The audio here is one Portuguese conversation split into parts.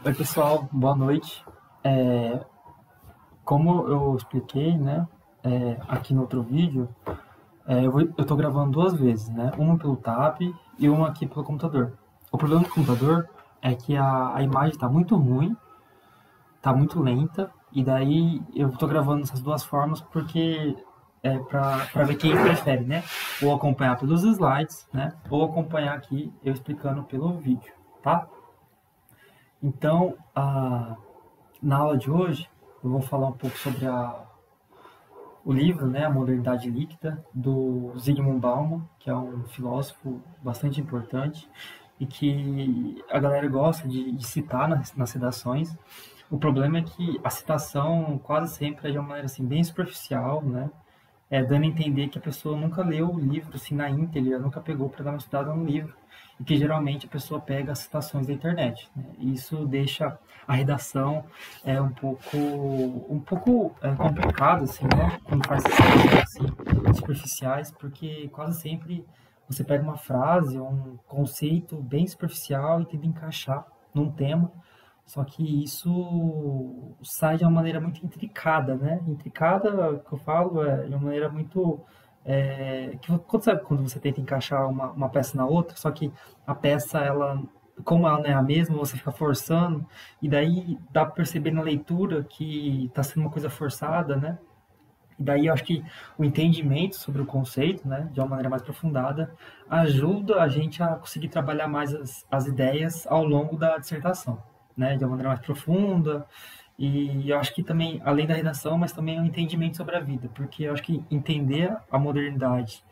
Oi, pessoal, boa noite. É, Como eu expliquei, né, aqui no outro vídeo, eu tô gravando duas vezes, né? Uma pelo Tab e uma aqui pelo computador. O problema do computador é que a imagem tá muito ruim, tá muito lenta, e daí eu tô gravando essas duas formas porque pra ver quem prefere, né? Ou acompanhar pelos slides, né? Ou acompanhar aqui eu explicando pelo vídeo, tá? Então, na aula de hoje, eu vou falar um pouco sobre o livro, né, A Modernidade Líquida, do Zygmunt Bauman, que é um filósofo bastante importante e que a galera gosta de citar nas redações. O problema é que a citação quase sempre é de uma maneira assim, bem superficial, né? Dando a entender que a pessoa nunca leu o livro assim, na íntegra, nunca pegou para dar uma estudada no livro, e que geralmente a pessoa pega as citações da internet. Né? E isso deixa a redação um pouco complicado, assim, né? Quando faz citações assim, superficiais, porque quase sempre você pega uma frase ou um conceito bem superficial e tenta encaixar num tema, só que isso sai de uma maneira muito intricada, né? Intricada, que eu falo, de uma maneira muito. Sabe quando você tenta encaixar uma peça na outra, só que a peça, ela, como ela não é a mesma, você fica forçando, e daí dá para perceber na leitura que está sendo uma coisa forçada, né? E daí eu acho que o entendimento sobre o conceito, né, de uma maneira mais aprofundada, ajuda a gente a conseguir trabalhar mais as ideias ao longo da dissertação, né, de uma maneira mais profunda. E eu acho que também, além da redação, mas também o entendimento sobre a vida, porque eu acho que entender a modernidade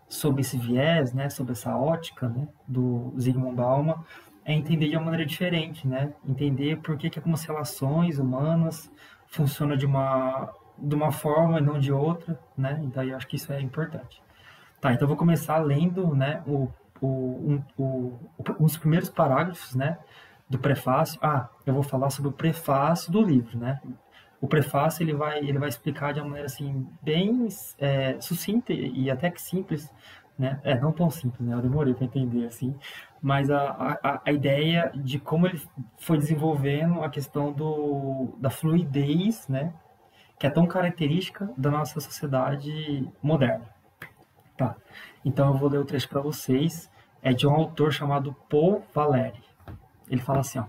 sob esse viés, né, sob essa ótica, né, do Zygmunt Bauman, é entender de uma maneira diferente, né? Entender por que algumas relações humanas funcionam de uma forma e não de outra, né? Então eu acho que isso é importante. Tá, então eu vou começar lendo, né, os primeiros parágrafos, né, do prefácio. Eu vou falar sobre o prefácio do livro, né? O prefácio ele vai explicar de uma maneira assim bem sucinta e até que simples, né? Não tão simples, né? Eu demorei para entender assim, mas a ideia de como ele foi desenvolvendo a questão da fluidez, né? Que é tão característica da nossa sociedade moderna. Tá. Então eu vou ler o trecho para vocês. É de um autor chamado Paul Valéry. Ele fala assim, ó: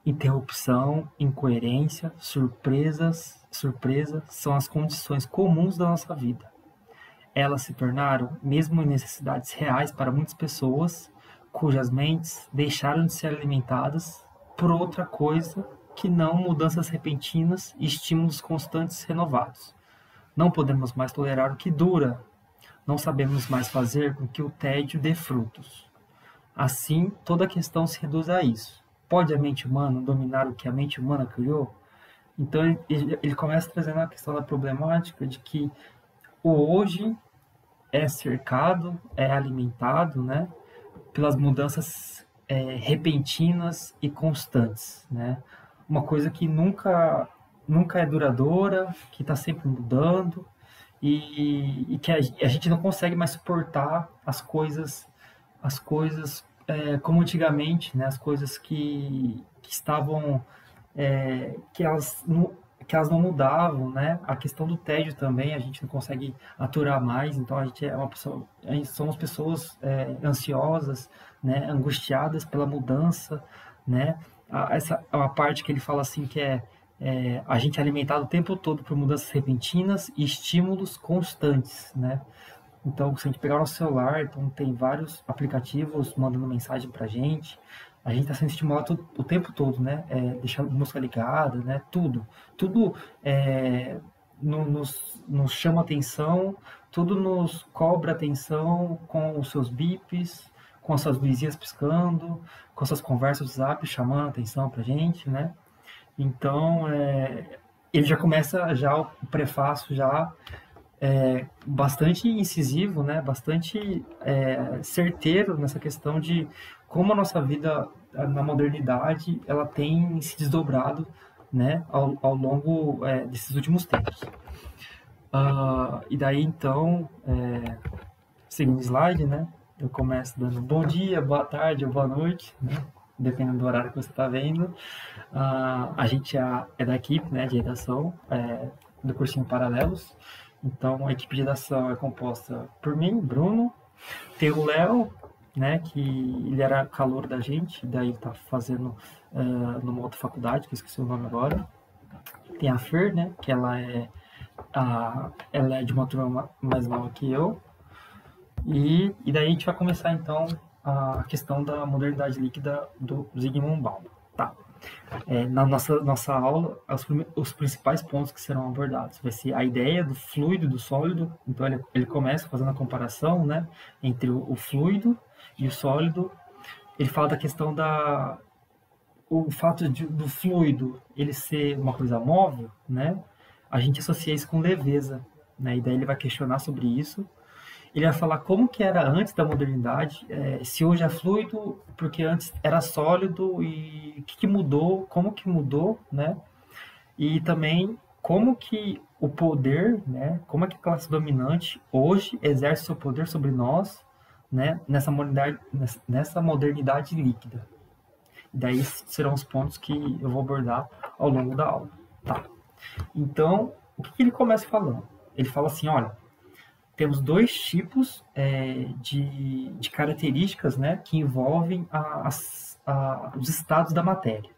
interrupção, incoerência, surpresa são as condições comuns da nossa vida. Elas se tornaram, mesmo necessidades reais para muitas pessoas, cujas mentes deixaram de ser alimentadas por outra coisa que não mudanças repentinas e estímulos constantes renovados. Não podemos mais tolerar o que dura, não sabemos mais fazer com que o tédio dê frutos. Assim, toda a questão se reduz a isso. Pode a mente humana dominar o que a mente humana criou? Então, ele começa trazendo a questão da problemática de que o hoje é cercado, é alimentado, né, pelas mudanças repentinas e constantes, né? Uma coisa que nunca é duradoura, que está sempre mudando e que a gente não consegue mais suportar as coisas como antigamente, né? As coisas que estavam que elas não mudavam, né? A questão do tédio também a gente não consegue aturar mais, então a gente é uma pessoa, somos pessoas ansiosas, né? Angustiadas pela mudança, né? Essa é uma parte que ele fala assim que a gente é alimentado o tempo todo por mudanças repentinas e estímulos constantes, né? Então, se a gente pegar o nosso celular, então tem vários aplicativos mandando mensagem pra gente. A gente está sendo estimulado o tempo todo, né? Deixando a música ligada, né? Tudo. Tudo nos chama atenção, tudo nos cobra atenção com os seus bips, com as suas luzinhas piscando, com as suas conversas do WhatsApp chamando atenção pra gente, né? Então, ele já começa já o prefácio já bastante incisivo, né? Bastante certeiro nessa questão de como a nossa vida na modernidade ela tem se desdobrado, né? Ao longo desses últimos tempos. E daí então, segundo slide, né? Eu começo dando bom dia, boa tarde ou boa noite, né? dependendo do horário que você está vendo. A gente é da equipe, né, de redação, do cursinho Paralelos. Então, a equipe de redação é composta por mim, Bruno, tem o Léo, né, que ele era calouro da gente, daí ele tá fazendo numa outra faculdade, que eu esqueci o nome agora. Tem a Fer, né, que ela é de uma turma mais nova que eu. E daí a gente vai começar, então, a questão da modernidade líquida do Zygmunt Bauman. Tá. Na nossa aula, os principais pontos que serão abordados vai ser a ideia do fluido e do sólido. Então, ele começa fazendo a comparação, né, entre o fluido e o sólido. Ele fala da questão o fato do fluido ele ser uma coisa móvel, né, a gente associa isso com leveza, né, e daí ele vai questionar sobre isso. Ele vai falar como que era antes da modernidade, se hoje é fluido, porque antes era sólido, e o que mudou, como que mudou, né? E também como que o poder, né? Como é que a classe dominante hoje exerce seu poder sobre nós, né? Nessa modernidade líquida. Daí serão os pontos que eu vou abordar ao longo da aula, tá? Então, o que ele começa falando? Ele fala assim, olha, temos dois tipos de características, né, que envolvem os estados da matéria.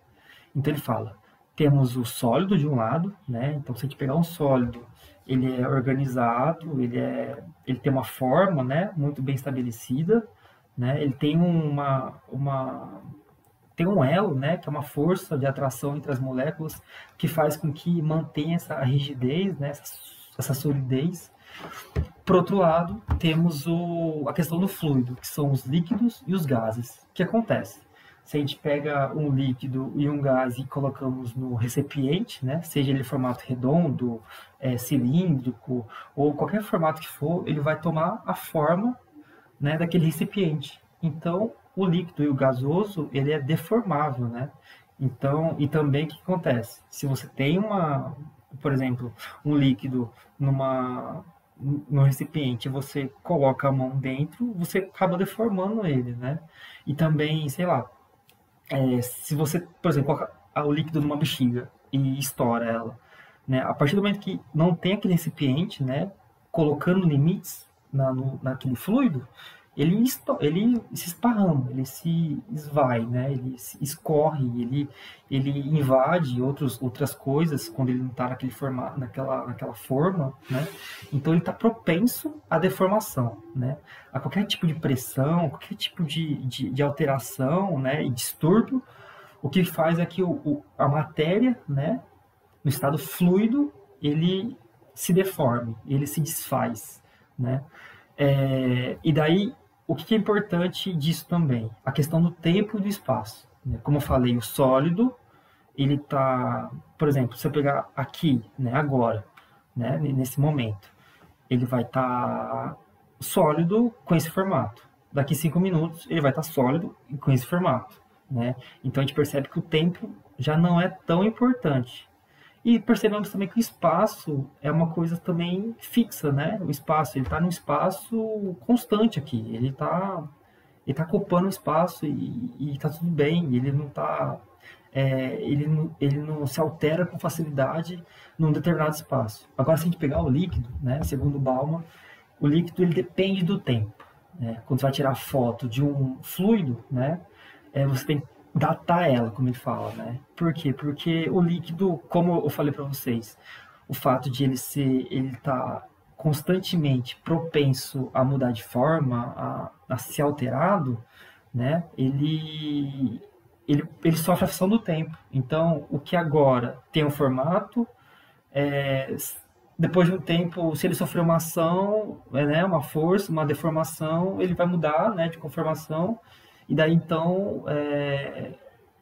Então ele fala, temos o sólido de um lado, né, então se a gente pegar um sólido, ele é organizado, ele tem uma forma, né, muito bem estabelecida, né, ele tem tem um elo, né, que é uma força de atração entre as moléculas que faz com que mantenha essa rigidez, né, essa solidez. Por outro lado, temos a questão do fluido, que são os líquidos e os gases. O que acontece? Se a gente pega um líquido e um gás e colocamos no recipiente, né, seja ele formato redondo, cilíndrico, ou qualquer formato que for, ele vai tomar a forma, né, daquele recipiente. Então, o líquido e o gasoso, ele é deformável, né? Então, e também o que acontece? Se você tem por exemplo, um líquido no recipiente, você coloca a mão dentro, você acaba deformando ele, né? E também, sei lá, se você, por exemplo, coloca o líquido numa bexiga e estoura ela, né? A partir do momento que não tem aquele recipiente, né, colocando limites naquele fluido, ele se esparrama, ele se esvai, né? Ele se escorre, ele invade outras coisas quando ele não está naquele formato, naquela forma, né? Então ele está propenso à deformação, né? A qualquer tipo de pressão, qualquer tipo de alteração, né? E distúrbio, o que faz é que a matéria, né? No estado fluido, ele se deforme, ele se desfaz, né? E daí, o que é importante disso também? A questão do tempo e do espaço. Né? Como eu falei, o sólido, ele está, por exemplo, se eu pegar aqui, né, agora, né, nesse momento, ele vai estar sólido com esse formato. Daqui 5 minutos, ele vai estar sólido com esse formato. Né? Então, a gente percebe que o tempo já não é tão importante. E percebemos também que o espaço é uma coisa também fixa, né? O espaço, ele está num espaço constante aqui. Ele está ocupando o espaço e está tudo bem. Ele não está... ele não se altera com facilidade num determinado espaço. Agora, se a gente pegar o líquido, né? Segundo Bauman, o líquido ele depende do tempo. Né? Quando você vai tirar foto de um fluido, né? Você tem datar ela, como ele fala, né? Por quê? Porque o líquido, como eu falei para vocês, o fato de ele estar constantemente propenso a mudar de forma, a ser alterado, né? Ele sofre a ação do tempo. Então, o que agora tem um formato, depois de um tempo, se ele sofrer uma ação, né, uma força, uma deformação, ele vai mudar, né, de conformação. E daí, então,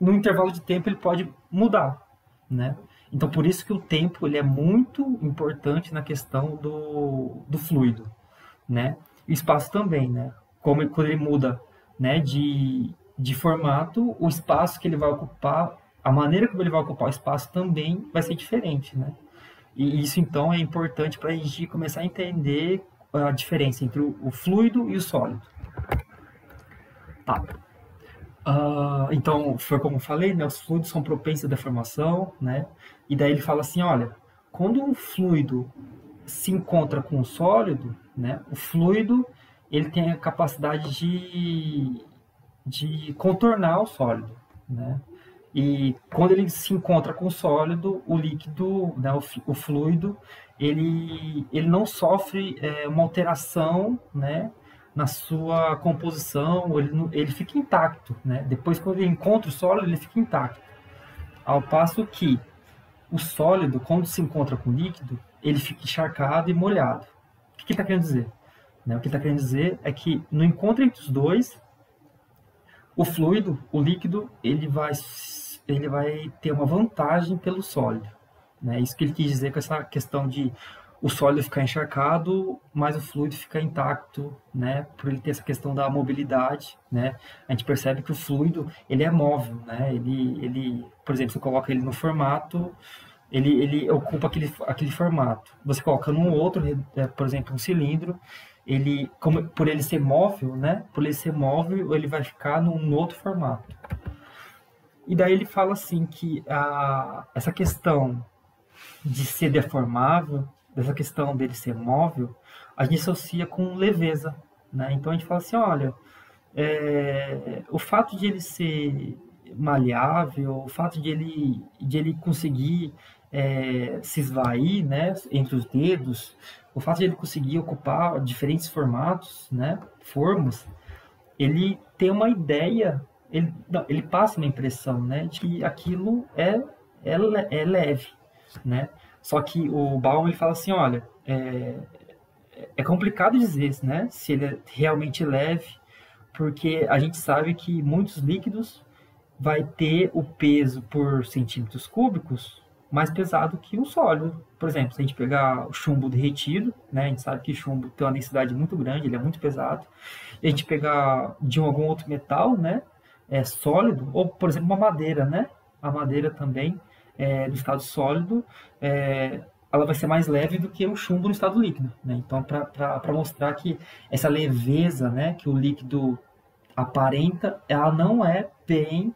no intervalo de tempo, ele pode mudar, né? Então, por isso que o tempo ele é muito importante na questão do fluido, né? E o espaço também, né? Quando ele muda, né, de formato, o espaço que ele vai ocupar, a maneira como ele vai ocupar o espaço também vai ser diferente, né? E isso, então, é importante para a gente começar a entender a diferença entre o fluido e o sólido. Tá. Então, foi como eu falei, né? Os fluidos são propensos à deformação, né? E daí ele fala assim, olha, quando um fluido se encontra com o sólido, né? O fluido, ele tem a capacidade de contornar o sólido, né? E quando ele se encontra com o sólido, o líquido, né, o fluido, ele não sofre uma alteração, né, na sua composição, ele fica intacto, né? Depois, quando ele encontra o sólido, ele fica intacto. Ao passo que o sólido, quando se encontra com o líquido, ele fica encharcado e molhado. O que ele está querendo dizer? Né? O que ele está querendo dizer é que no encontro entre os dois, o fluido, o líquido, ele vai ter uma vantagem pelo sólido. Né? Isso que ele quis dizer com essa questão de o sólido ficar encharcado, mas o fluido ficar intacto, né? Por ele ter essa questão da mobilidade, né? A gente percebe que o fluido, ele é móvel, né? Por exemplo, você coloca ele no formato, ele ocupa aquele formato. Você coloca num outro, por exemplo, um cilindro, por ele ser móvel, né? Por ele ser móvel, ele vai ficar num outro formato. E daí ele fala assim que essa questão de ser deformável, dessa questão dele ser móvel, a gente associa com leveza, né? Então a gente fala assim, olha, o fato de ele ser maleável, o fato de ele conseguir se esvair, né, entre os dedos, o fato de ele conseguir ocupar diferentes formatos, né, formas, ele tem uma ideia, ele passa uma impressão, né, de que aquilo é leve, né? Só que o Baum ele fala assim, olha, é complicado dizer, né, se ele é realmente leve, porque a gente sabe que muitos líquidos vai ter o peso por centímetros cúbicos mais pesado que o sólido. Por exemplo, se a gente pegar o chumbo derretido, né, a gente sabe que o chumbo tem uma densidade muito grande, ele é muito pesado. E a gente pegar de algum outro metal, né, sólido, ou por exemplo uma madeira, né, a madeira também no estado sólido, ela vai ser mais leve do que o chumbo no estado líquido, né? Então, para mostrar que essa leveza, né, que o líquido aparenta, ela não é bem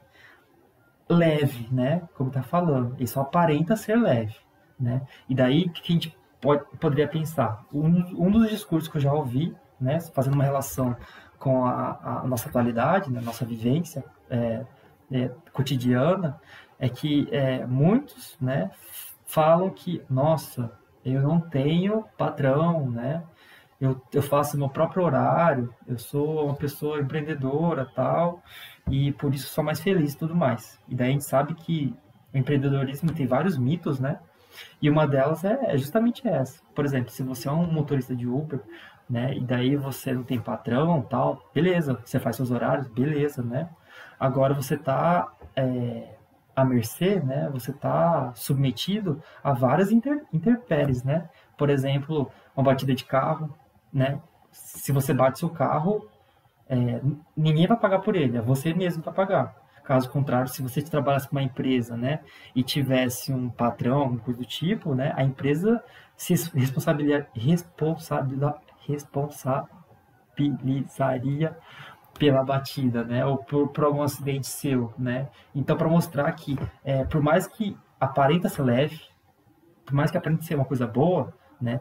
leve, né? Como está falando, ele só aparenta ser leve, né? E daí que a gente poderia pensar, um dos discursos que eu já ouvi, né, fazendo uma relação com a nossa atualidade, né, nossa vivência cotidiana, é que muitos, né, falam que, nossa, eu não tenho patrão, né? Eu faço meu próprio horário, eu sou uma pessoa empreendedora, tal, e por isso sou mais feliz e tudo mais. E daí a gente sabe que o empreendedorismo tem vários mitos, né? E uma delas é justamente essa. Por exemplo, se você é um motorista de Uber, né, e daí você não tem patrão, tal, beleza, você faz seus horários, beleza, né? Agora você está à mercê, né? Você está submetido a várias intempéries, né? Por exemplo, uma batida de carro, né? Se você bate seu carro, ninguém vai pagar por ele, é você mesmo que vai pagar. Caso contrário, se você trabalhasse com uma empresa, né, e tivesse um patrão, alguma coisa do tipo, né, a empresa se responsabilizaria pela batida, né, ou por algum acidente seu, né. Então, para mostrar que, por mais que aparenta ser leve, por mais que aparente ser uma coisa boa, né,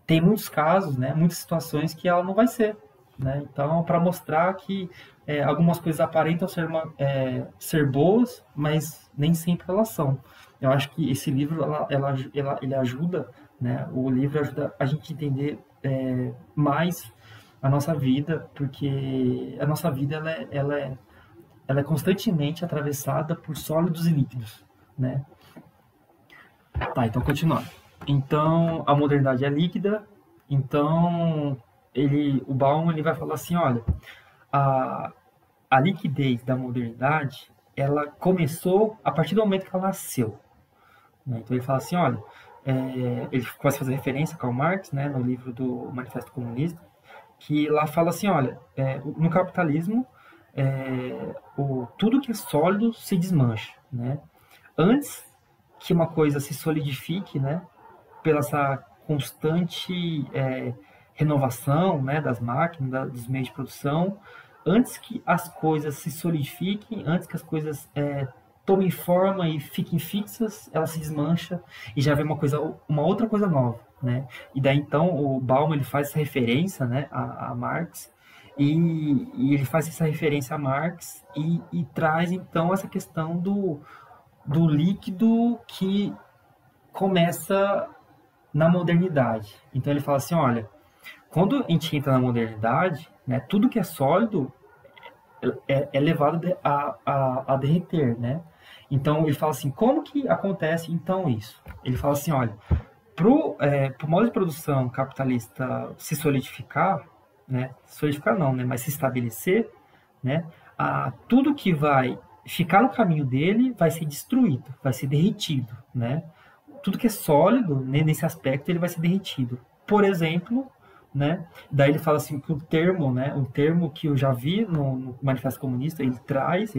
tem muitos casos, né, muitas situações que ela não vai ser, né? Então, para mostrar que algumas coisas aparentam ser boas, mas nem sempre elas são. Eu acho que esse livro ele ajuda, né? O livro ajuda a gente a entender mais a nossa vida, porque a nossa vida ela é constantemente atravessada por sólidos e líquidos, né? Tá, então continuando. Então, a modernidade é líquida. Então, o Baum ele vai falar assim, olha, a, a liquidez da modernidade, ela começou a partir do momento que ela nasceu, né? Então, ele fala assim, olha, ele começa a fazer referência a Karl Marx, né, no livro do Manifesto Comunista, que lá fala assim, olha, no capitalismo, tudo que é sólido se desmancha, né? Antes que uma coisa se solidifique, né, pela essa constante renovação, né, das máquinas, dos meios de produção, antes que as coisas se solidifiquem, antes que as coisas tomem forma e fiquem fixas, ela se desmancha e já vem uma outra coisa nova, né? E daí então o Bauman ele faz essa referência, né, a Marx e ele faz essa referência a Marx e traz então essa questão do líquido que começa na modernidade. Então ele fala assim, olha, quando a gente entra na modernidade, né, tudo que é sólido é levado a derreter, né? Então ele fala assim, como que acontece então isso? Ele fala assim, olha, pro modo de produção capitalista se solidificar, né? Solidificar não, né? Mas se estabelecer, né? Tudo que vai ficar no caminho dele vai ser destruído, vai ser derretido, né? Tudo que é sólido, né, nesse aspecto, ele vai ser derretido. Por exemplo, né? Daí ele fala assim que o termo, né? Um termo que eu já vi no Manifesto Comunista, ele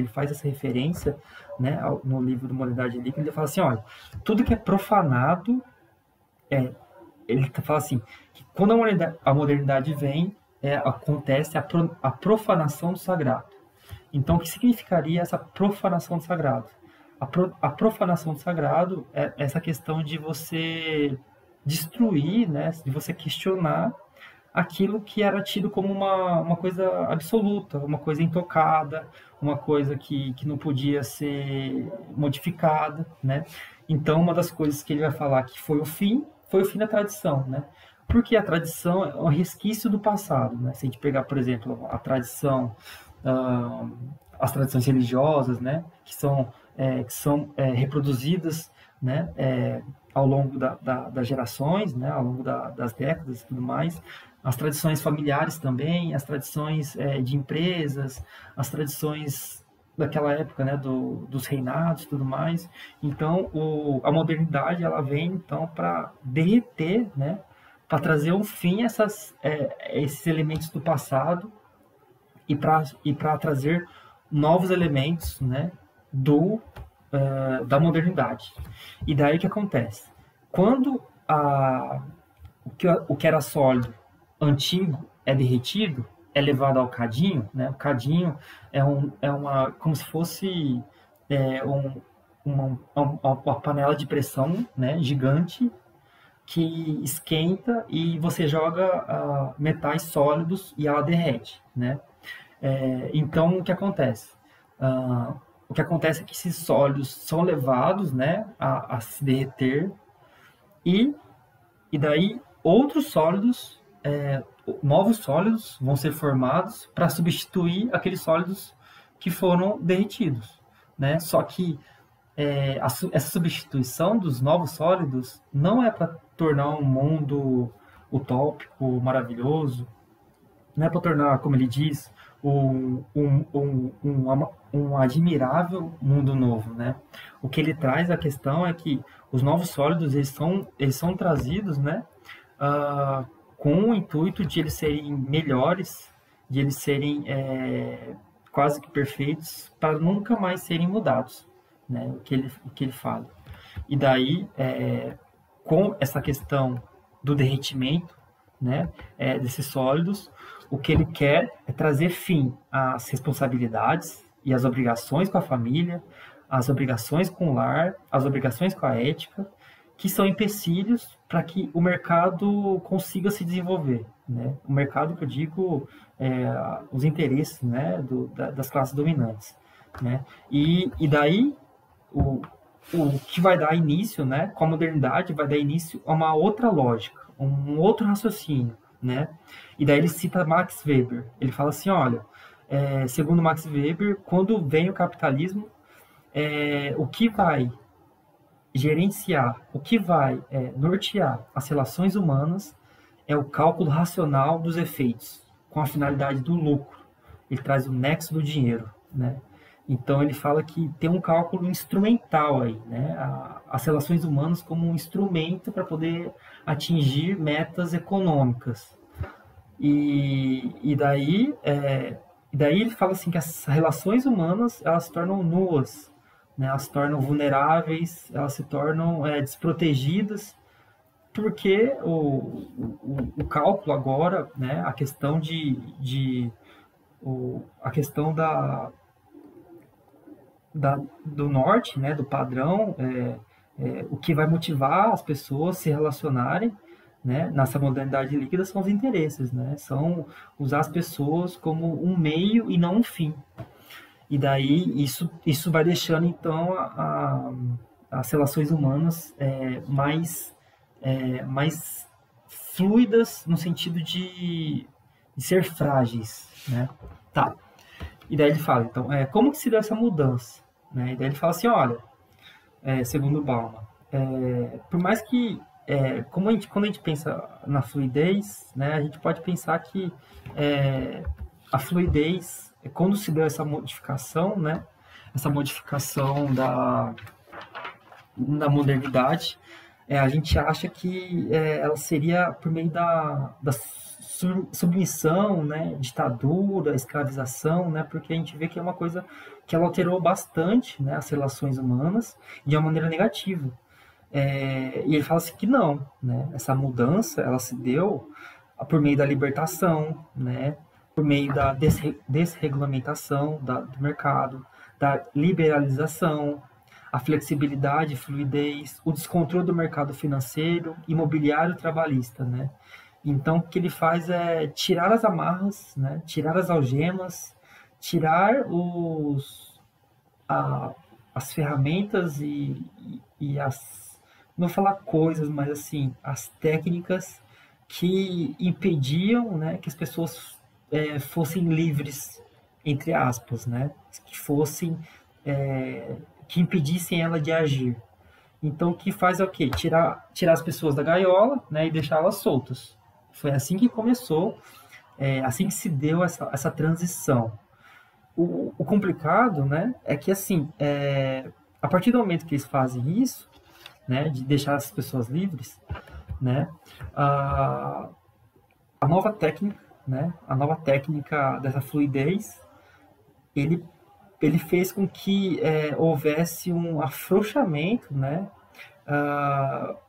faz essa referência, né? No livro do Modernidade Líquida, ele fala assim, olha, tudo que é profanado, ele fala assim, que quando a modernidade vem, acontece a profanação do sagrado. Então, o que significaria essa profanação do sagrado? A profanação do sagrado é essa questão de você destruir, né, de você questionar aquilo que era tido como uma coisa absoluta, uma coisa intocada, uma coisa que não podia ser modificada, né? Então, uma das coisas que ele vai falar que foi o fim da tradição, né? Porque a tradição é um resquício do passado, né? Se a gente pegar, por exemplo, a tradição, as tradições religiosas, né? Que são reproduzidas, né? Ao longo das gerações, né? Ao longo das décadas e tudo mais. As tradições familiares também, as tradições de empresas, as tradições daquela época, né, dos reinados e tudo mais. Então, a modernidade ela vem então para derreter, né, para trazer um fim a esses elementos do passado e para trazer novos elementos, né, da modernidade. E daí o que acontece? Quando o que era sólido, antigo, é derretido, é levado ao cadinho, né? O cadinho como se fosse uma panela de pressão, né, gigante, que esquenta e você joga metais sólidos e ela derrete, né? Então, o que acontece? O que acontece é que esses sólidos são levados, né, a se derreter e daí outros sólidos, novos sólidos vão ser formados para substituir aqueles sólidos que foram derretidos, né? Só que essa substituição dos novos sólidos não é para tornar um mundo utópico, maravilhoso, não é para tornar, como ele diz, um admirável mundo novo, né? O que ele traz a questão é que os novos sólidos eles são trazidos, né? Com o intuito de eles serem melhores, de eles serem quase que perfeitos, para nunca mais serem mudados, né? O que ele fala. E daí, com essa questão do derretimento, né, desses sólidos, o que ele quer é trazer fim às responsabilidades e às obrigações com a família, às obrigações com o lar, às obrigações com a ética, que são empecilhos para que o mercado consiga se desenvolver, né? O mercado que eu digo os interesses, né, das classes dominantes, né? E daí o que vai dar início, né, com a modernidade, vai dar início a uma outra lógica, um outro raciocínio, né? E daí ele cita Max Weber. Ele fala assim, olha, segundo Max Weber, quando vem o capitalismo, o que vai gerenciar, o que vai nortear as relações humanas é o cálculo racional dos efeitos, com a finalidade do lucro. Ele traz o nexo do dinheiro, né? Então ele fala que tem um cálculo instrumental aí, né? As relações humanas como um instrumento para poder atingir metas econômicas. E daí ele fala assim que as relações humanas elas se tornam nuas, né? Elas se tornam vulneráveis, elas se tornam desprotegidas, porque o cálculo agora, né? A questão de a questão do norte, né, do padrão, o que vai motivar as pessoas a se relacionarem, né, nessa modernidade líquida são os interesses, né, são usar as pessoas como um meio e não um fim. E daí isso vai deixando então as relações humanas mais fluidas no sentido de ser frágeis, né? Tá. E daí ele fala, então, como que se deu essa mudança? Né? E daí ele fala assim, olha, segundo Bauman, por mais que, quando a gente pensa na fluidez, né, a gente pode pensar que a fluidez, quando se deu essa modificação, né, essa modificação da modernidade, a gente acha que ela seria por meio da submissão, né, ditadura, escravização, né, porque a gente vê que é uma coisa que ela alterou bastante, né, as relações humanas de uma maneira negativa. E ele fala assim que não, né, essa mudança ela se deu por meio da libertação, né, por meio da desregulamentação do mercado, da liberalização, a flexibilidade e fluidez, o descontrole do mercado financeiro, imobiliário e trabalhista, né? Então, o que ele faz é tirar as amarras, né? Tirar as algemas, tirar as ferramentas e as, não vou falar coisas, mas assim, as técnicas que impediam, né, que as pessoas fossem livres, entre aspas, né? Que fossem que impedissem ela de agir. Então, o que faz é o quê? Tirar as pessoas da gaiola, né, e deixá-las soltas. Foi assim que começou, assim que se deu essa transição. O complicado, né, é que, assim, a partir do momento que eles fazem isso, né, de deixar as pessoas livres, né, a, a nova técnica, né, a nova técnica dessa fluidez, ele fez com que houvesse um afrouxamento, né,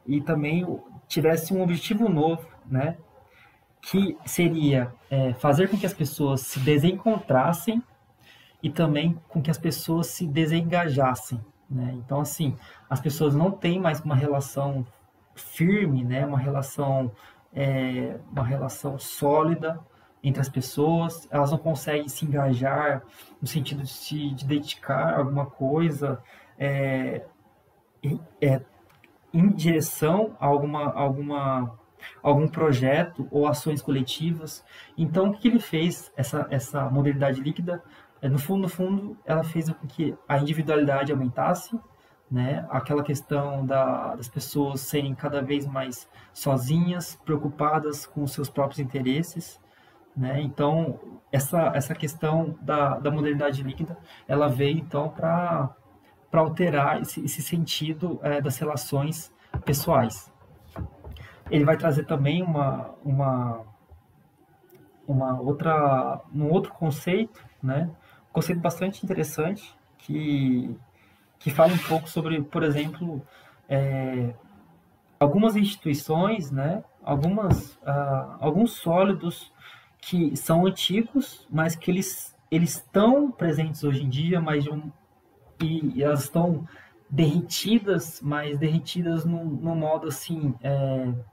e também tivesse um objetivo novo, né, que seria fazer com que as pessoas se desencontrassem e também com que as pessoas se desengajassem, né? Então, assim, as pessoas não têm mais uma relação firme, né? Uma relação sólida entre as pessoas, elas não conseguem se engajar no sentido de dedicar a alguma coisa em direção a algum projeto ou ações coletivas. Então, o que ele fez, essa modernidade líquida, no fundo, ela fez com que a individualidade aumentasse, né? Aquela questão das pessoas serem cada vez mais sozinhas, preocupadas com os seus próprios interesses, né? Então, essa questão da modernidade líquida, ela veio, então, para alterar esse sentido das relações pessoais. Ele vai trazer também um outro conceito, né? Um conceito bastante interessante que fala um pouco sobre, por exemplo, algumas instituições, né? Alguns sólidos que são antigos, mas que eles estão presentes hoje em dia, e elas estão derretidas, mas derretidas num modo assim,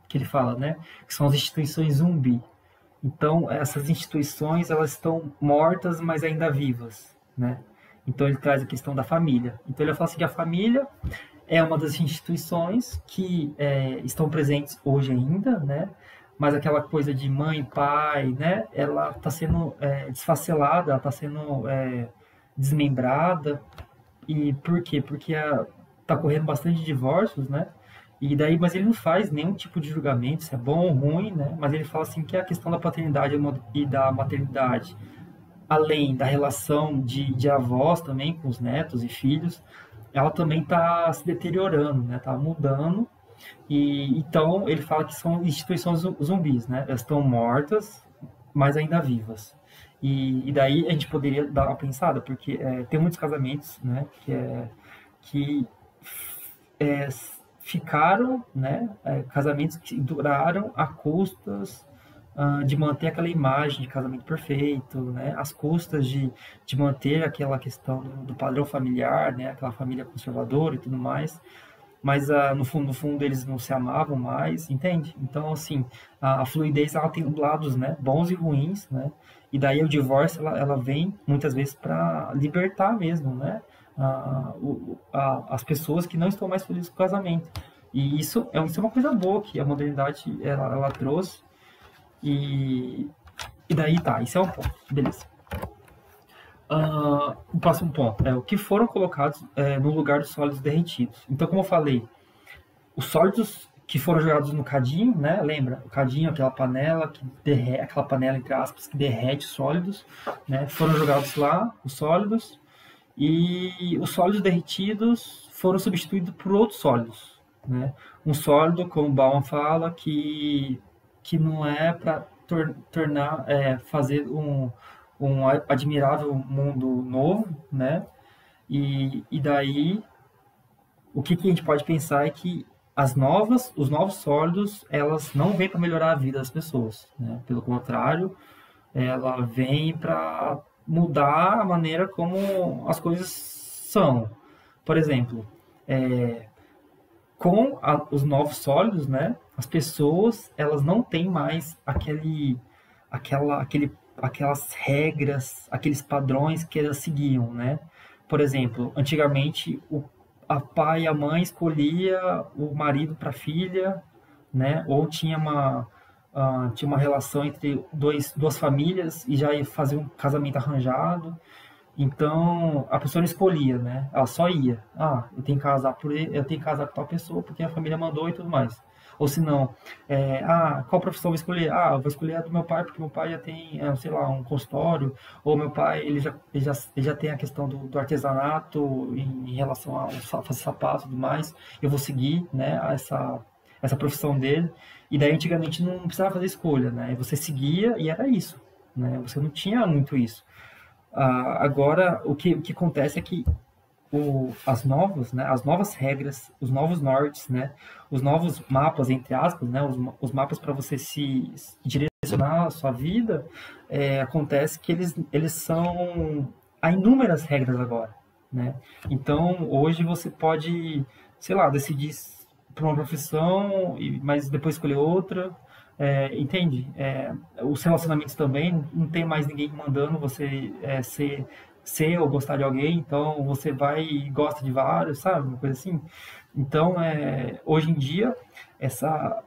que ele fala, né? Que são as instituições zumbi. Então, essas instituições, elas estão mortas, mas ainda vivas, né? Então, ele traz a questão da família. Então, ele fala assim que a família é uma das instituições que estão presentes hoje ainda, né? Mas aquela coisa de mãe, pai, né? Ela está sendo desfacelada, ela está sendo desmembrada. E por quê? Porque tá correndo bastante divórcios, né? E daí, mas ele não faz nenhum tipo de julgamento, se é bom ou ruim, né? Mas ele fala assim que a questão da paternidade e da maternidade, além da relação de avós também com os netos e filhos, ela também está se deteriorando, né? Tá mudando. E então ele fala que são instituições zumbis, né? Elas estão mortas, mas ainda vivas. E daí a gente poderia dar uma pensada, porque tem muitos casamentos, né, que ficaram, né, casamentos que duraram a custas de manter aquela imagem de casamento perfeito, né? Às custas de manter aquela questão do padrão familiar, né? Aquela família conservadora e tudo mais. Mas no fundo eles não se amavam mais, entende? Então, assim, a fluidez ela tem lados, né? Bons e ruins, né? E daí o divórcio ela vem muitas vezes para libertar mesmo, né? As pessoas que não estão mais felizes com o casamento. E isso é uma coisa boa que a modernidade ela trouxe. E, e daí tá, isso é um ponto, beleza. O próximo ponto é o que foram colocados no lugar dos sólidos derretidos. Então, como eu falei, os sólidos que foram jogados no cadinho, né? Lembra? O cadinho, aquela panela que derrete, aquela panela entre aspas que derrete sólidos, né? Foram jogados lá, os sólidos, e os sólidos derretidos foram substituídos por outros sólidos, né? Um sólido, como o Bauman fala, que não é para tornar, fazer um admirável mundo novo, né? E daí o que a gente pode pensar é que os novos sólidos, elas não vêm para melhorar a vida das pessoas, né? Pelo contrário, ela vem para mudar a maneira como as coisas são. Por exemplo, os novos sólidos, né? As pessoas, elas não têm mais aquelas regras, aqueles padrões que elas seguiam, né? Por exemplo, antigamente a pai e a mãe escolhia o marido para a filha, né? Ou tinha uma relação entre duas famílias e já ia fazer um casamento arranjado. Então, a pessoa não escolhia, né? Ela só ia. Ah, eu tenho que casar com tal pessoa porque a família mandou e tudo mais. Ou se não, qual profissão eu vou escolher? Ah, eu vou escolher a do meu pai porque meu pai já tem, sei lá, um consultório. Ou meu pai, ele já tem a questão do artesanato em relação a fazer sapato e tudo mais. Eu vou seguir, né, essa profissão dele. E daí, antigamente, não precisava fazer escolha, né? Você seguia e era isso, né? Você não tinha muito isso. Agora, o que acontece é que as novas regras, os novos nortes, né, os novos mapas, entre aspas, né, os mapas para você se direcionar a sua vida, acontece que eles são... Há inúmeras regras agora, né? Então, hoje você pode, sei lá, decidir por uma profissão, mas depois escolher outra, entende? Os relacionamentos também, não tem mais ninguém mandando você ser ou gostar de alguém, então você vai e gosta de vários, sabe? Uma coisa assim. Então, hoje em dia,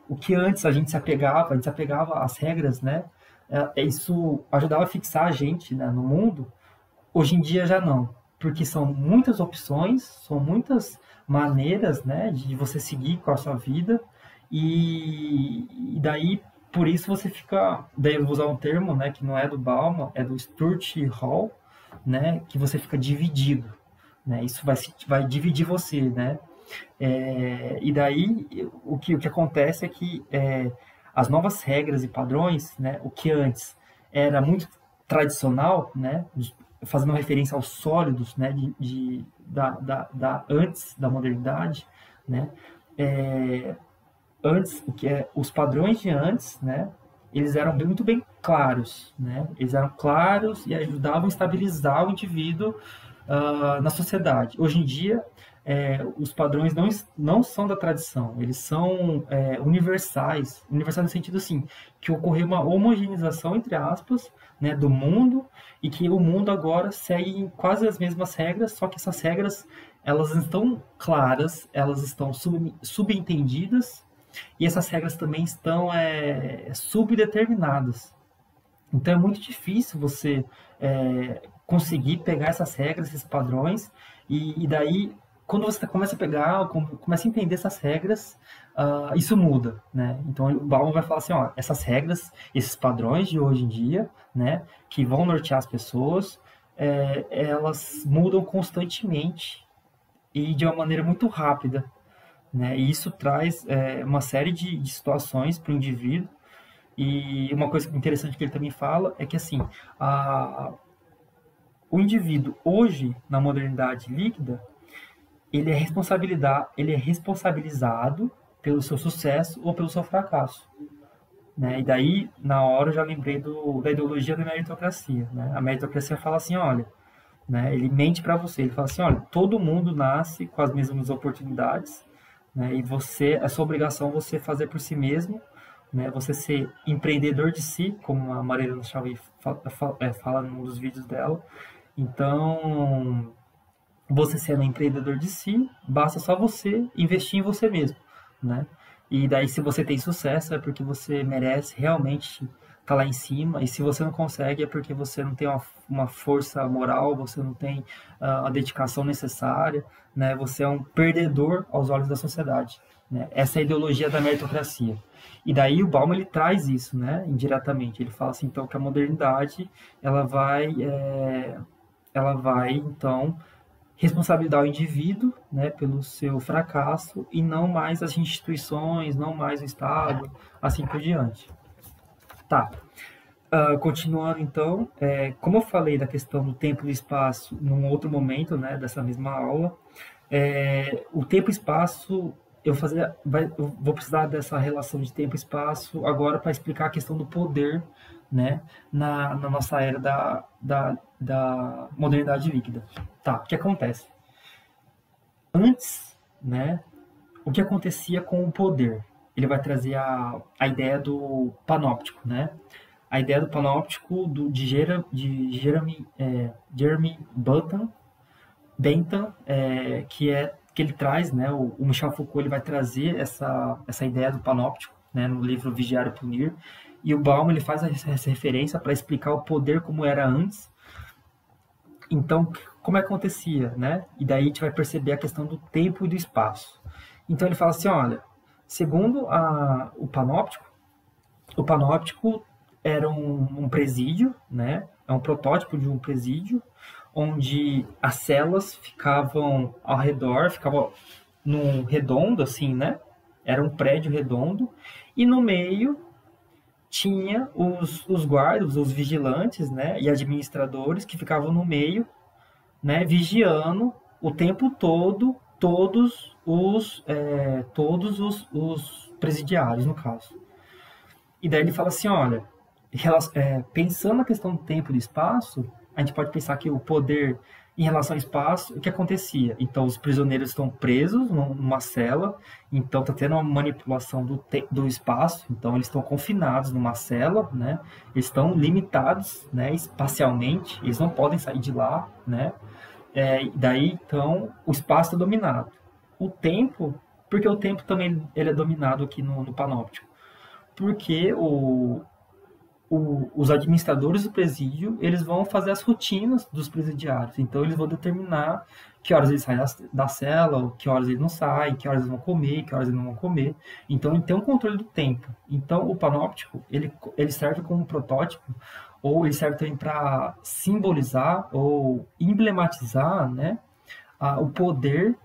o que antes a gente se apegava às regras, né? Isso ajudava a fixar a gente, né, no mundo. Hoje em dia já não, porque são muitas opções, são muitas maneiras, né, de você seguir com a sua vida, e daí, por isso você fica, daí eu vou usar um termo, né, que não é do Bauman, é do Stuart Hall, né, que você fica dividido, né, isso vai dividir você, né, e daí o que acontece é que as novas regras e padrões, né, o que antes era muito tradicional, né, fazendo referência aos sólidos, né, antes da modernidade, né, antes, os padrões de antes, né, eles eram muito bem claros, né, eles eram claros e ajudavam a estabilizar o indivíduo na sociedade. Hoje em dia, os padrões não são da tradição, eles são universais no sentido assim, que ocorreu uma homogeneização, entre aspas, né, do mundo, e que o mundo agora segue quase as mesmas regras, só que essas regras elas estão claras, elas estão subentendidas, e essas regras também estão subdeterminadas. Então é muito difícil você conseguir pegar essas regras, esses padrões, e daí, quando você começa a pegar, começa a entender essas regras, isso muda, né? Então o Bauman vai falar assim, ó, essas regras, esses padrões de hoje em dia, né, que vão nortear as pessoas, elas mudam constantemente e de uma maneira muito rápida, né? E isso traz uma série de situações para o indivíduo. E uma coisa interessante que ele também fala é que assim, o indivíduo hoje, na modernidade líquida, ele é responsabilizado pelo seu sucesso ou pelo seu fracasso. né? E daí, na hora, eu já lembrei da ideologia da meritocracia, né? A meritocracia fala assim, olha, né? Ele mente para você, ele fala assim, olha, todo mundo nasce com as mesmas oportunidades, né? E é sua obrigação você fazer por si mesmo, né? Você ser empreendedor de si, como a Mariana Chauí fala num dos vídeos dela. Então, você sendo empreendedor de si, basta só você investir em você mesmo, né? E daí, se você tem sucesso, é porque você merece realmente estar lá em cima. E se você não consegue, é porque você não tem uma força moral, você não tem a dedicação necessária, né? Você é um perdedor aos olhos da sociedade, né? Essa é a ideologia da meritocracia. E daí o Bauman ele traz isso, né? Indiretamente. Ele fala assim, então, que a modernidade ela vai então responsabilizar o indivíduo, né, pelo seu fracasso e não mais as instituições, não mais o Estado, assim por diante. Tá. Continuando então, como eu falei da questão do tempo e do espaço num outro momento, né, dessa mesma aula, o tempo e espaço eu vou precisar dessa relação de tempo e espaço agora para explicar a questão do poder, né, na nossa era da modernidade líquida. Tá, o que acontece? Antes, né, o que acontecia com o poder? Ele vai trazer a ideia do panóptico, né? A ideia do panóptico de Jeremy Bentham, que ele traz, né? O Michel Foucault ele vai trazer essa ideia do panóptico, né? No livro Vigiar e Punir, e o Bauman ele faz essa referência para explicar o poder como era antes. Então, como é que acontecia, né? E daí a gente vai perceber a questão do tempo e do espaço. Então ele fala assim, olha, segundo o panóptico era um presídio, né? É um protótipo de um presídio, onde as celas ficavam ao redor, ficavam num redondo, assim, né? Era um prédio redondo, e no meio tinha os guardas, os vigilantes, né? E administradores que ficavam no meio, né? Vigiando o tempo todo todos os presidiários, no caso. E daí ele fala assim, olha, pensando na questão do tempo e do espaço, a gente pode pensar que o poder em relação ao espaço, o que acontecia? Então, os prisioneiros estão presos numa cela, então está tendo uma manipulação do espaço, então eles estão confinados numa cela, né? Eles estão limitados, né, espacialmente, eles não podem sair de lá, né? Daí, então, o espaço é dominado. O tempo, porque o tempo também ele é dominado aqui no panóptico, porque os administradores do presídio, eles vão fazer as rotinas dos presidiários. Então, eles vão determinar que horas eles saem da cela, que horas eles não saem, que horas eles vão comer, que horas eles não vão comer. Então, ele tem um controle do tempo. Então, o panóptico, ele serve como um protótipo, ou ele serve também para simbolizar ou emblematizar, né, o poder,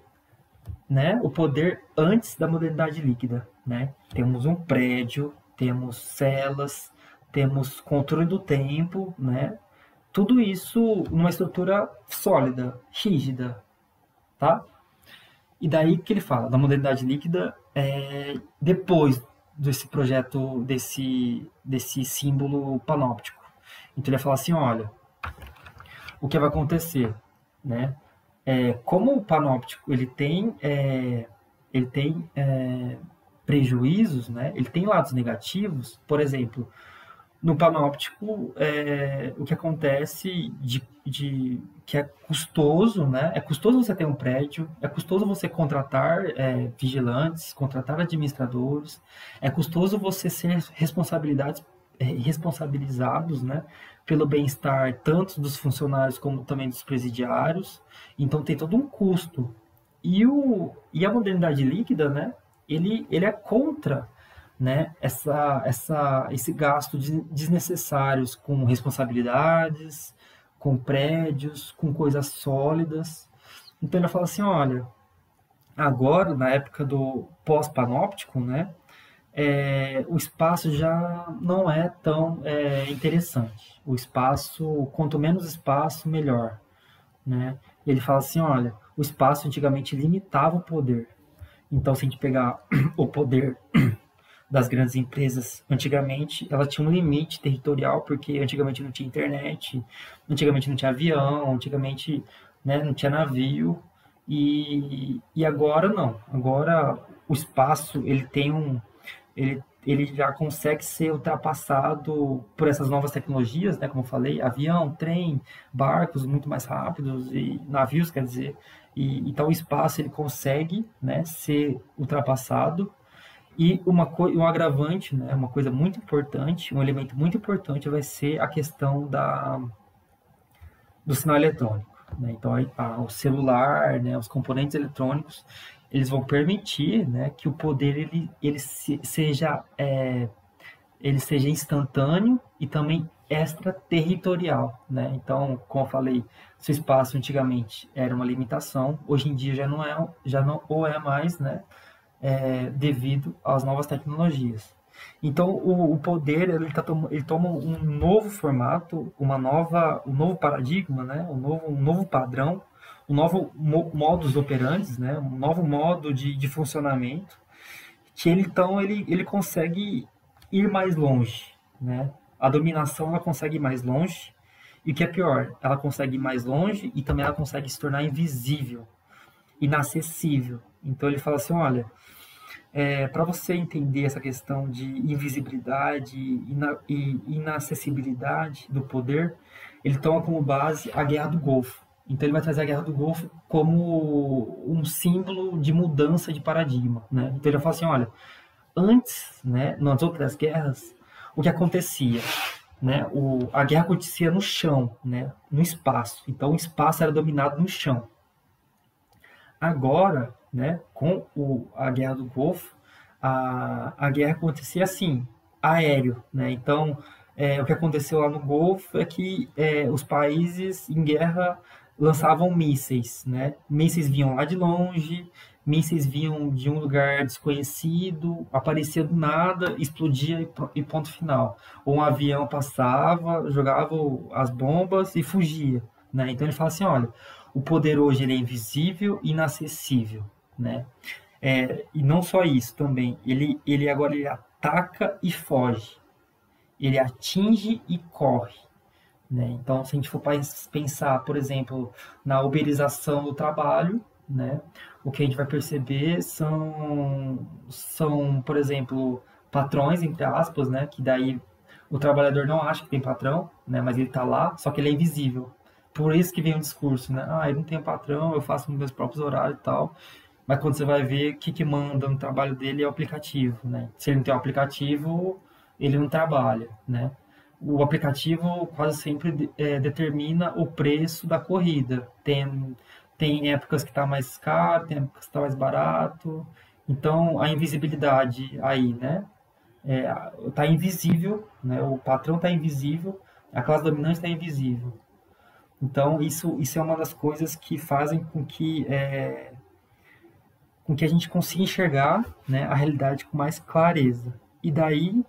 né, o poder antes da modernidade líquida, né? Temos um prédio, temos celas, temos controle do tempo, né? Tudo isso numa estrutura sólida, rígida, tá? E daí que ele fala da modernidade líquida depois desse projeto, desse símbolo panóptico. Então ele vai falar assim, olha, o que vai acontecer, né? Como o panóptico ele tem prejuízos, né? Ele tem lados negativos, por exemplo, no panóptico, o que acontece que é custoso, né? É custoso você ter um prédio, é custoso você contratar vigilantes, contratar administradores, é custoso você ser responsabilizados, né? Pelo bem-estar tanto dos funcionários como também dos presidiários. Então tem todo um custo. E a modernidade líquida, né? Ele é contra, né, esse gasto desnecessários com responsabilidades, com prédios, com coisas sólidas. Então ele fala assim, olha, agora, na época do pós-panóptico, né, o espaço já não é tão interessante. O espaço, quanto menos espaço, melhor. Né? Ele fala assim, olha, o espaço antigamente limitava o poder. Então, se a gente pegar o poder das grandes empresas antigamente, ela tinha um limite territorial, porque antigamente não tinha internet, antigamente não tinha avião, antigamente, né, não tinha navio, e agora não. Agora o espaço, ele já consegue ser ultrapassado por essas novas tecnologias, né, como eu falei, avião, trem, barcos muito mais rápidos, e navios, quer dizer, então o espaço ele consegue, né, ser ultrapassado. E um agravante, né, uma coisa muito importante, um elemento muito importante vai ser a questão do sinal eletrônico. Né? Então, o celular, né, os componentes eletrônicos, eles vão permitir, né, que o poder ele seja instantâneo e também extraterritorial. Né? Então, como eu falei, se o espaço antigamente era uma limitação, hoje em dia já não ou é mais, né, devido às novas tecnologias. Então, o poder ele toma um novo formato, um novo paradigma, né? Um novo padrão, um novo modus operandi, né? Um novo modo de funcionamento, que ele consegue ir mais longe. Né? A dominação ela consegue ir mais longe, e o que é pior, ela consegue ir mais longe e também ela consegue se tornar invisível, inacessível. Então ele fala assim, olha, para você entender essa questão de invisibilidade e inacessibilidade do poder, ele toma como base a Guerra do Golfo. Então ele vai trazer a Guerra do Golfo como um símbolo de mudança de paradigma. Né? Então ele vai falar assim, olha, antes, né, nas outras guerras, o que acontecia? Né? A guerra acontecia no chão, né? No espaço. Então o espaço era dominado no chão. Agora, né, com a Guerra do Golfo, a guerra acontecia assim, aéreo. Né? Então, o que aconteceu lá no Golfo é que os países em guerra lançavam mísseis. Né? Mísseis vinham lá de longe, mísseis vinham de um lugar desconhecido, aparecia do nada, explodia e ponto final. Ou um avião passava, jogava as bombas e fugia. Né? Então ele fala assim, olha, o poder hoje ele é invisível e inacessível, né? E não só isso também, ele agora ele ataca e foge, ele atinge e corre, né? Então, se a gente for pensar, por exemplo, na uberização do trabalho, né? O que a gente vai perceber são, por exemplo, patrões, entre aspas, né? Que daí o trabalhador não acha que tem patrão, né? Mas ele está lá, só que ele é invisível. Por isso que vem o discurso, né? Eu não tenho patrão, eu faço meus próprios horários e tal. Mas quando você vai ver, o que manda no trabalho dele é o aplicativo, né? Se ele não tem o aplicativo, ele não trabalha, né? O aplicativo quase sempre determina o preço da corrida. Tem épocas que está mais caro, tem épocas que está mais barato. Então, a invisibilidade aí, né? Tá invisível, né? O patrão está invisível, a classe dominante está invisível. Então, isso é uma das coisas que fazem com que a gente consiga enxergar, né, a realidade com mais clareza. E daí,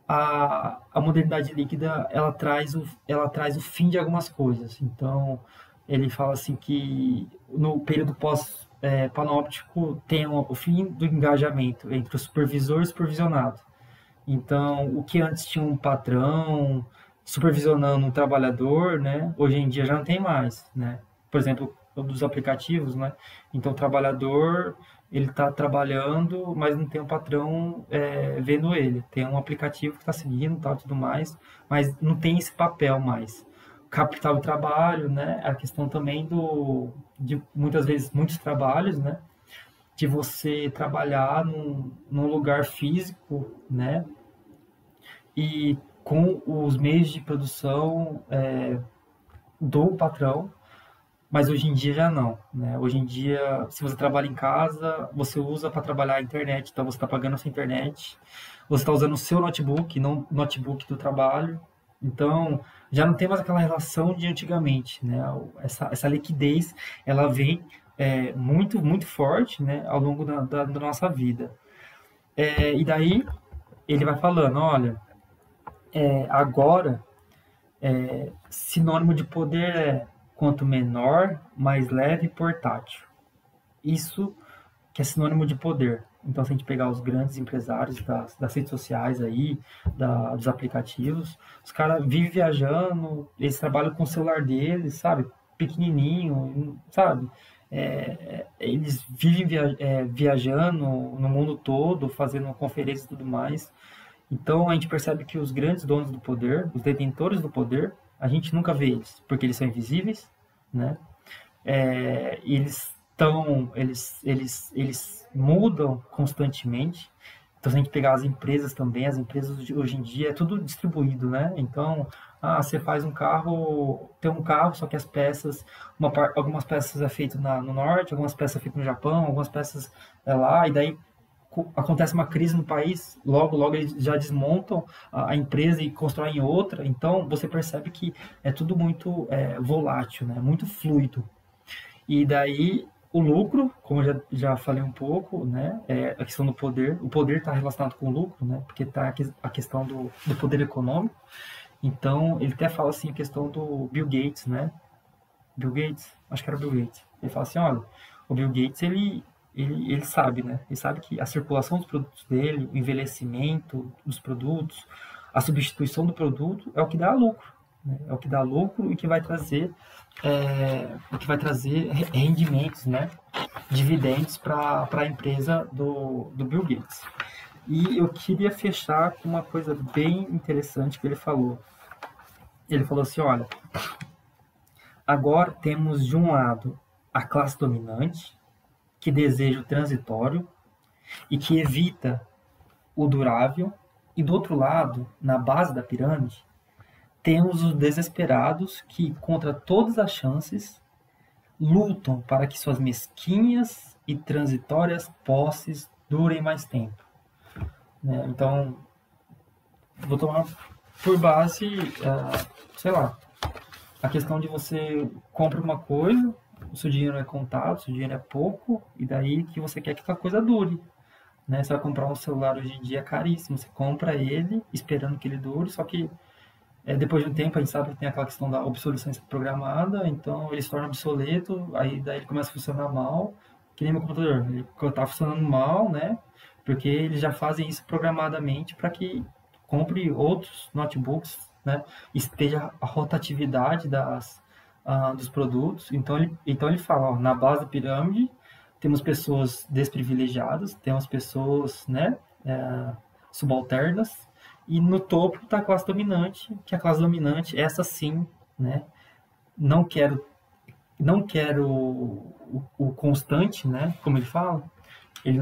a modernidade líquida, ela traz o fim de algumas coisas. Então, ele fala assim que no período pós-panóptico tem o fim do engajamento entre o supervisor e o supervisionado. Então, o que antes tinha um patrão supervisionando um trabalhador, né, hoje em dia já não tem mais, né? Por exemplo, dos aplicativos, né? Então, o trabalhador ele está trabalhando, mas não tem um patrão vendo ele. Tem um aplicativo que está seguindo, tal, tudo mais, mas não tem esse papel mais. Capital do trabalho, né? A questão também de muitas vezes muitos trabalhos, né? De você trabalhar num lugar físico, né? E com os meios de produção do patrão, mas hoje em dia já não, né? Hoje em dia, se você trabalha em casa, você usa para trabalhar a internet, então você está pagando a sua internet, você está usando o seu notebook, não o notebook do trabalho, então já não tem mais aquela relação de antigamente, né? Essa liquidez, ela vem muito, muito forte, né? Ao longo da nossa vida. E daí ele vai falando, olha, agora sinônimo de poder é quanto menor, mais leve e portátil. Isso que é sinônimo de poder. Então, se a gente pegar os grandes empresários das redes sociais aí, dos aplicativos, os caras vivem viajando, eles trabalham com o celular deles, sabe? Pequenininho, sabe? Eles vivem viajando no mundo todo, fazendo conferências e tudo mais. Então, a gente percebe que os grandes donos do poder, os detentores do poder, a gente nunca vê eles, porque eles são invisíveis, né? Eles mudam constantemente. Então, se a gente pegar as empresas também, as empresas hoje em dia é tudo distribuído, né? Então, você faz um carro, tem um carro, só que as peças, algumas peças é feito no norte, algumas peças é feito no Japão, algumas peças é lá, e daí acontece uma crise no país, logo eles já desmontam a empresa e constroem outra. Então, você percebe que é tudo muito volátil, né? Muito fluido. E daí o lucro, como eu já falei um pouco, né, a questão do poder. O poder está relacionado com o lucro, né, porque está a questão do poder econômico. Então, ele até fala assim a questão do Bill Gates, né? Bill Gates, acho que era Bill Gates. Ele fala assim, olha, o Bill Gates, ele sabe, né? Ele sabe que a circulação dos produtos dele, o envelhecimento dos produtos, a substituição do produto é o que dá lucro, né? É o que dá lucro e que vai trazer rendimentos, né? Dividendos para a empresa do Bill Gates. E eu queria fechar com uma coisa bem interessante que ele falou. Ele falou assim, olha, agora temos de um lado a classe dominante, que deseja o transitório e que evita o durável, e do outro lado, na base da pirâmide, temos os desesperados que, contra todas as chances, lutam para que suas mesquinhas e transitórias posses durem mais tempo. Né? Então, vou tomar por base, sei lá, a questão de você compra uma coisa, o seu dinheiro é contado, o seu dinheiro é pouco, e daí que você quer que aquela coisa dure. Né? Você vai comprar um celular hoje em dia caríssimo, você compra ele esperando que ele dure, só que depois de um tempo a gente sabe que tem aquela questão da obsolescência programada, então ele se torna obsoleto, aí daí ele começa a funcionar mal, que nem meu computador, ele está funcionando mal, né? Porque eles já fazem isso programadamente para que compre outros notebooks, né? Esteja a rotatividade dos produtos. Então ele fala, ó, na base da pirâmide temos pessoas desprivilegiadas, temos pessoas, né, subalternas, e no topo está a classe dominante, que a classe dominante, essa sim, né, não quero o constante, né, como ele fala, ele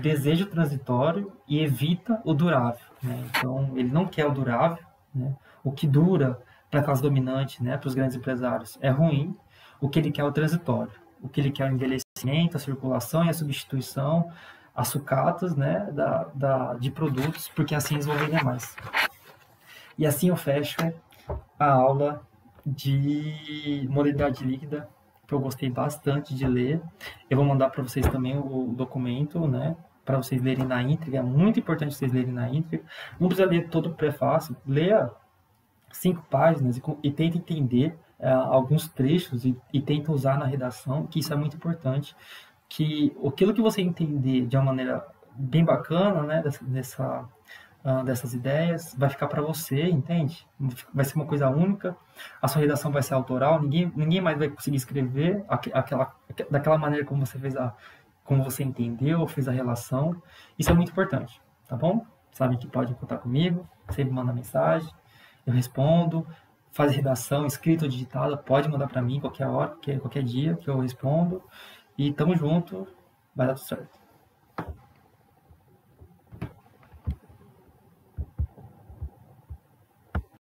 deseja o transitório e evita o durável, né? Então ele não quer o durável, né? O que dura para a classe dominante, né, para os grandes empresários é ruim. O que ele quer é o transitório, o que ele quer é o envelhecimento, a circulação e a substituição, as sucatas, né, de produtos, porque assim eles vão vender mais. E assim eu fecho a aula de modalidade líquida, que eu gostei bastante de ler. Eu vou mandar para vocês também o documento, né, para vocês lerem na íntegra. É muito importante vocês lerem na íntegra. Não precisa ler todo o prefácio, leia 5 páginas e tenta entender alguns trechos e tenta usar na redação, que isso é muito importante, que aquilo que você entender de uma maneira bem bacana, né, dessas ideias, vai ficar para você, entende? Vai ser uma coisa única, a sua redação vai ser autoral, ninguém mais vai conseguir escrever daquela maneira como você fez como você entendeu, fez a relação. Isso é muito importante, tá bom? Sabe que pode contar comigo, sempre manda mensagem, eu respondo, faz redação, escrita ou digitada, pode mandar para mim qualquer hora, qualquer dia que eu respondo, e tamo junto, vai dar tudo certo.